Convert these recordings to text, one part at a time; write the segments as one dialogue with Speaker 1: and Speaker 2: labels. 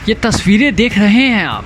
Speaker 1: ये तस्वीरें देख रहे हैं आप,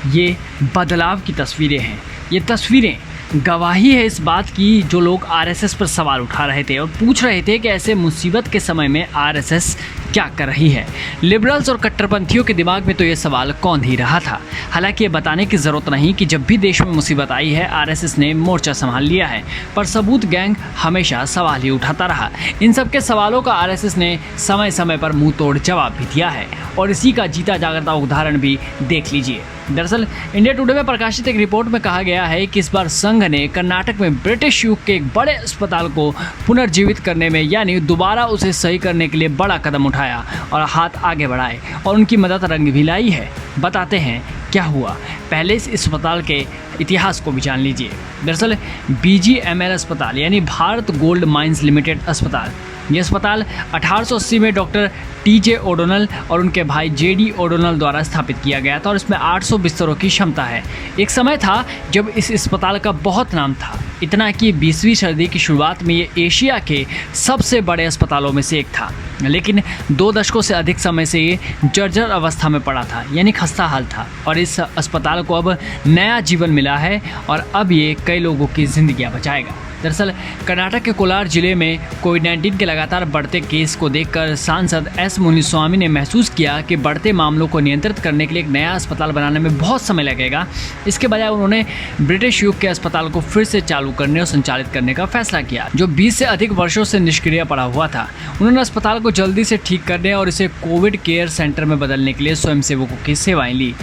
Speaker 1: ये बदलाव की तस्वीरें हैं। ये तस्वीरें गवाही है इस बात की जो लोग आरएसएस पर सवाल उठा रहे थे और पूछ रहे थे कि ऐसे मुसीबत के समय में आरएसएस क्या कर रही है। लिबरल्स और कट्टरपंथियों के दिमाग में तो ये सवाल कौन ही रहा था। हालांकि ये बताने की ज़रूरत नहीं कि जब भी देश में मुसीबत आई है आरएसएस ने मोर्चा संभाल लिया है, पर सबूत गैंग हमेशा सवाल ही उठाता रहा। इन सब के सवालों का आरएसएस ने समय समय पर मुंह तोड़ जवाब भी दिया है और इसी का जीता जागता उदाहरण भी देख लीजिए। दरअसल इंडिया टुडे में प्रकाशित एक रिपोर्ट में कहा गया है कि इस बार संघ ने कर्नाटक में ब्रिटिश युग के एक बड़े अस्पताल को पुनर्जीवित करने में यानी दोबारा उसे सही करने के लिए बड़ा कदम उठाया और हाथ आगे बढ़ाए और उनकी मदद रंग भी लाई है। बताते हैं क्या हुआ, पहले इस अस्पताल के इतिहास को भी जान लीजिए। दरअसल BGML अस्पताल यानी भारत गोल्ड माइंस लिमिटेड अस्पताल, ये अस्पताल 1880 में डॉक्टर TJ ओडोनल और उनके भाई JD ओडोनल द्वारा स्थापित किया गया था और इसमें 800 बिस्तरों की क्षमता है। एक समय था जब इस अस्पताल का बहुत नाम था, इतना कि 20वीं सदी की शुरुआत में ये एशिया के सबसे बड़े अस्पतालों में से एक था, लेकिन 2 दशकों से अधिक समय से ये जर्जर अवस्था में पड़ा था यानी खस्ता हाल था और इस अस्पताल को अब नया जीवन मिला है और अब ये कई लोगों की जिंदगियां बचाएगा। दरअसल कर्नाटक के कोलार जिले में कोविड-19 के लगातार बढ़ते केस को देखकर सांसद S मुनिस्वामी ने महसूस किया कि बढ़ते मामलों को नियंत्रित करने के लिए एक नया अस्पताल बनाने में बहुत समय लगेगा। इसके बजाय उन्होंने ब्रिटिश युग के अस्पताल को फिर से चालू करने और संचालित करने का फैसला किया, जो 20 से अधिक वर्षों से निष्क्रिय पड़ा हुआ था। उन्होंने अस्पताल को जल्दी से ठीक करने और इसे कोविड केयर सेंटर में बदलने के लिए स्वयंसेवकों की सेवाएं ली।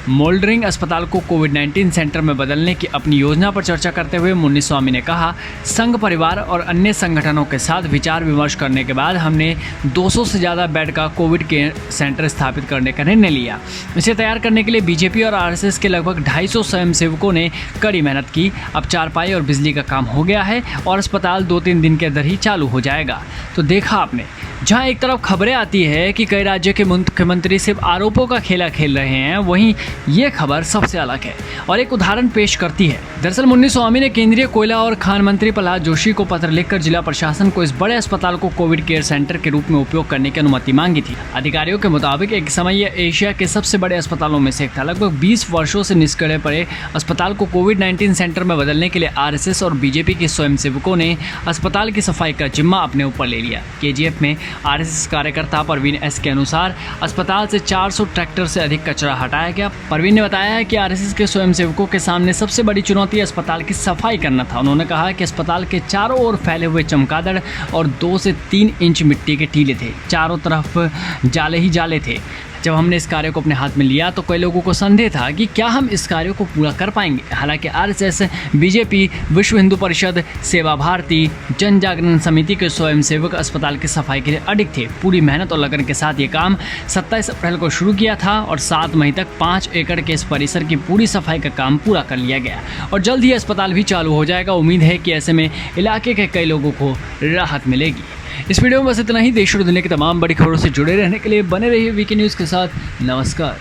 Speaker 1: मोल्डरिंग अस्पताल को कोविड-19 सेंटर में बदलने की अपनी योजना पर चर्चा करते हुए मुनिस्वामी ने कहा, संघ परिवार और अन्य संगठनों के साथ विचार विमर्श करने के बाद हमने 200 से ज़्यादा बेड का कोविड केयर सेंटर स्थापित करने का निर्णय लिया। इसे तैयार करने के लिए बीजेपी और आरएसएस के लगभग 250 स्वयंसेवकों ने कड़ी मेहनत की। अब चारपाई और बिजली का काम हो गया है और अस्पताल 2-3 दिन के अंदर ही चालू हो जाएगा। तो देखा आपने, जहां एक तरफ खबरें आती है कि कई राज्य के मुख्यमंत्री सिर्फ आरोपों का खेला खेल रहे हैं, वहीं ये खबर सबसे अलग है और एक उदाहरण पेश करती है। दरअसल मुनिस्वामी ने केंद्रीय कोयला और खान मंत्री प्रहलाद जोशी को पत्र लिखकर जिला प्रशासन को इस बड़े अस्पताल को कोविड केयर सेंटर के रूप में उपयोग करने की अनुमति मांगी थी। अधिकारियों के मुताबिक एक समय यह एशिया के सबसे बड़े अस्पतालों में से एक था। लगभग 20 वर्षों से निष्क्रिय पड़े अस्पताल को कोविड-19 सेंटर में बदलने के लिए आरएसएस और बीजेपी के स्वयंसेवकों ने अस्पताल की सफाई का जिम्मा अपने ऊपर ले लिया। KGF में आरएसएस कार्यकर्ता परवीन S के अनुसार अस्पताल से 400 ट्रैक्टर से अधिक कचरा हटाया गया। परवीन ने बताया है कि आरएसएस के स्वयंसेवकों के सामने सबसे बड़ी चुनौती अस्पताल की सफाई करना था। उन्होंने कहा कि अस्पताल के चारों ओर फैले हुए चमगादड़ और 2 से 3 इंच मिट्टी के टीले थे, चारों तरफ जाले ही जाले थे। जब हमने इस कार्य को अपने हाथ में लिया तो कई लोगों को संदेह था कि क्या हम इस कार्य को पूरा कर पाएंगे। हालांकि आरएसएस, बीजेपी, विश्व हिंदू परिषद, सेवा भारती, जन जागरण समिति के स्वयंसेवक अस्पताल की सफाई के लिए अडिग थे। पूरी मेहनत और लगन के साथ ये काम 27 अप्रैल को शुरू किया था और 7 मई तक 5 एकड़ के इस परिसर की पूरी सफाई का काम पूरा कर लिया गया और जल्द ही अस्पताल भी चालू हो जाएगा। उम्मीद है कि ऐसे में इलाके के कई लोगों को राहत मिलेगी। इस वीडियो में बस इतना ही। देश और दुनिया की तमाम बड़ी खबरों से जुड़े रहने के लिए बने रहिए वीके न्यूज़ के साथ। नमस्कार।